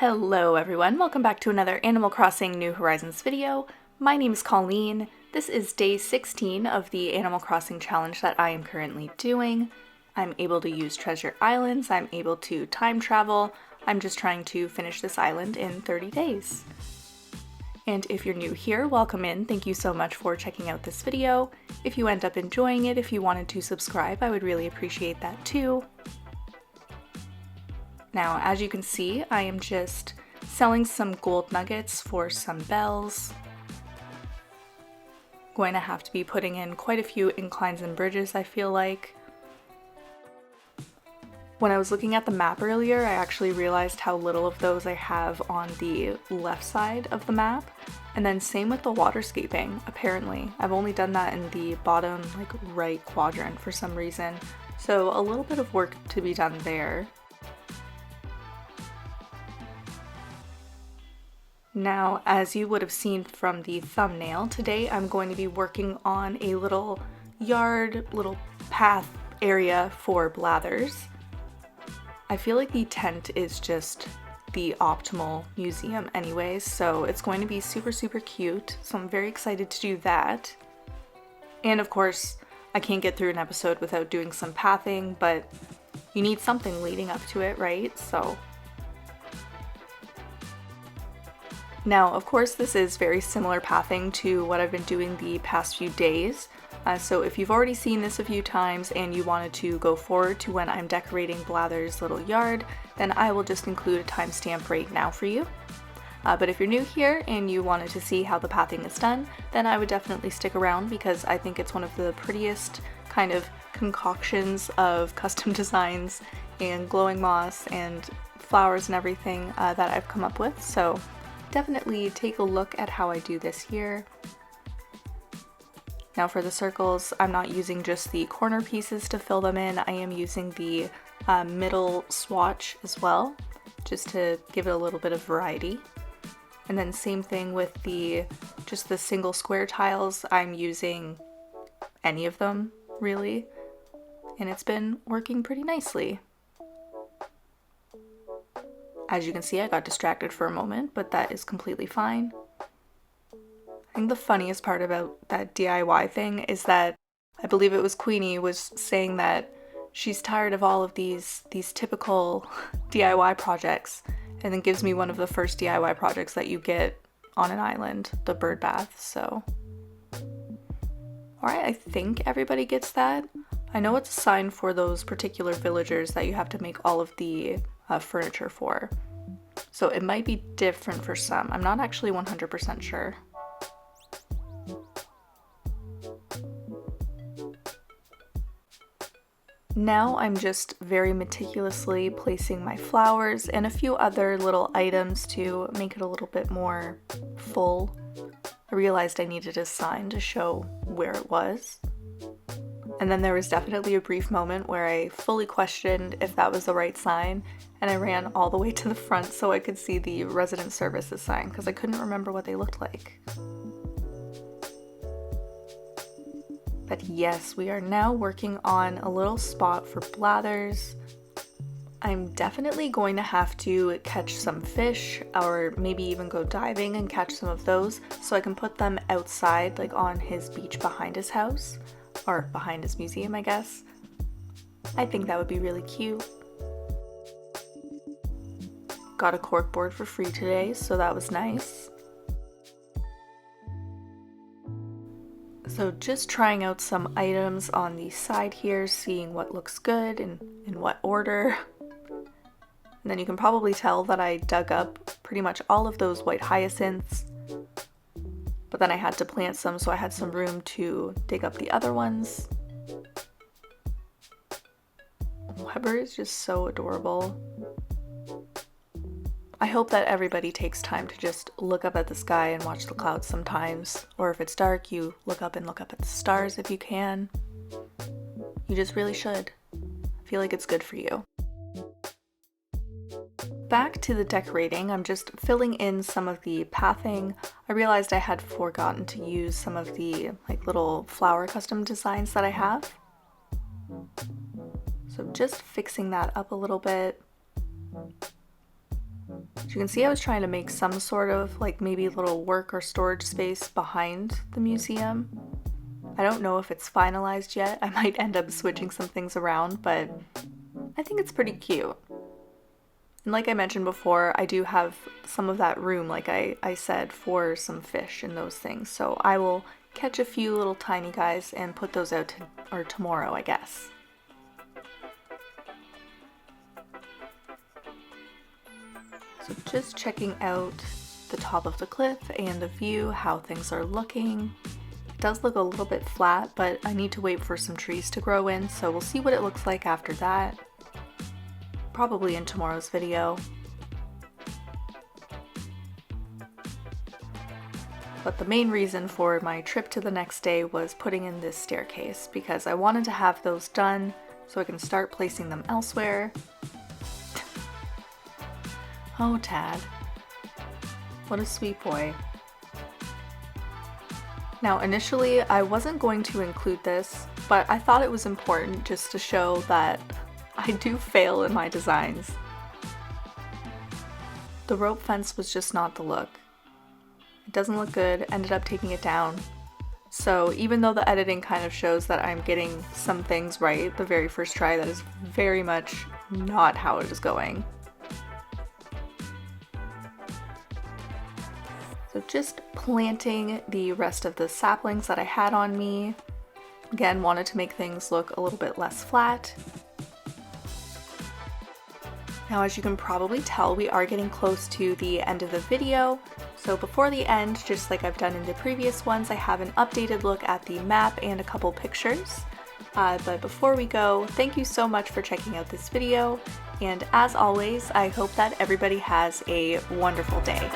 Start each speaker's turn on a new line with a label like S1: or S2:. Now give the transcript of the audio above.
S1: Hello everyone, welcome back to another Animal Crossing New Horizons video. My name is Colleen. This is day 16 of the Animal Crossing challenge that I am currently doing. I'm able to use treasure islands, I'm able to time travel. I'm just trying to finish this island in 30 days. And if you're new here, welcome in. Thank you so much for checking out this video. If you end up enjoying it, if you wanted to subscribe, I would really appreciate that too. Now, as you can see, I am just selling some gold nuggets for some bells. Going to have to be putting in quite a few inclines and bridges, I feel like. When I was looking at the map earlier, I actually realized how little of those I have on the left side of the map. And then same with the waterscaping, apparently. I've only done that in the bottom, right quadrant for some reason. So a little bit of work to be done there. Now, as you would have seen from the thumbnail, today I'm going to be working on a little yard, little path area for Blathers. I feel like the tent is just the optimal museum anyways, so it's going to be super cute, so I'm very excited to do that. And of course, I can't get through an episode without doing some pathing, but you need something leading up to it, right? So now, of course, this is very similar pathing to what I've been doing the past few days. So if you've already seen this a few times and you wanted to go forward to when I'm decorating Blather's little yard, then I will just include a timestamp right now for you. But if you're new here and you wanted to see how the pathing is done, then I would definitely stick around because I think it's one of the prettiest kind of concoctions of custom designs and glowing moss and flowers and everything that I've come up with. So definitely take a look at how I do this here. Now for the circles, I'm not using just the corner pieces to fill them in, I am using the middle swatch as well, just to give it a little bit of variety. And then same thing with just the single square tiles, I'm using any of them really, and it's been working pretty nicely. As you can see, I got distracted for a moment, but that is completely fine. I think the funniest part about that DIY thing is that I believe it was Queenie was saying that she's tired of all of these typical DIY projects, and then gives me one of the first DIY projects that you get on an island, the bird bath, so. Alright, I think everybody gets that. I know it's a sign for those particular villagers that you have to make all of the furniture for. So it might be different for some. I'm not actually 100% sure. Now I'm just very meticulously placing my flowers and a few other little items to make it a little bit more full. I realized I needed a sign to show where it was. And then there was definitely a brief moment where I fully questioned if that was the right sign, and I ran all the way to the front so I could see the resident services sign because I couldn't remember what they looked like. But yes, we are now working on a little spot for Blathers. I'm definitely going to have to catch some fish, or maybe even go diving and catch some of those so I can put them outside, like on his beach behind his house. Or behind his museum, I guess. I think that would be really cute. Got a corkboard for free today, so that was nice. So just trying out some items on the side here, seeing what looks good and in what order. And then you can probably tell that I dug up pretty much all of those white hyacinths. But then I had to plant some, so I had some room to dig up the other ones. Weber is just so adorable. I hope that everybody takes time to just look up at the sky and watch the clouds sometimes. Or if it's dark, you look up at the stars if you can. You just really should. I feel like it's good for you. Back to the decorating, I'm just filling in some of the pathing. I realized I had forgotten to use some of the little flower custom designs that I have. So just fixing that up a little bit. As you can see, I was trying to make some sort of like maybe a little work or storage space behind the museum. I don't know if it's finalized yet. I might end up switching some things around, but I think it's pretty cute. And like I mentioned before, I do have some of that room, like I said, for some fish and those things. So I will catch a few little tiny guys and put those out tomorrow, I guess. So just checking out the top of the cliff and the view, how things are looking. It does look a little bit flat, but I need to wait for some trees to grow in, so we'll see what it looks like after that. Probably in tomorrow's video. But the main reason for my trip to the next day was putting in this staircase, because I wanted to have those done so I can start placing them elsewhere. Oh, Tad. What a sweet boy. Now, initially, I wasn't going to include this, but I thought it was important just to show that I do fail in my designs. The rope fence was just not the look. It doesn't look good, ended up taking it down. So even though the editing kind of shows that I'm getting some things right the very first try, that is very much not how it is going. So just planting the rest of the saplings that I had on me. Again, wanted to make things look a little bit less flat. Now, as you can probably tell, we are getting close to the end of the video. So before the end, just like I've done in the previous ones, I have an updated look at the map and a couple pictures. But before we go, thank you so much for checking out this video. And as always, I hope that everybody has a wonderful day.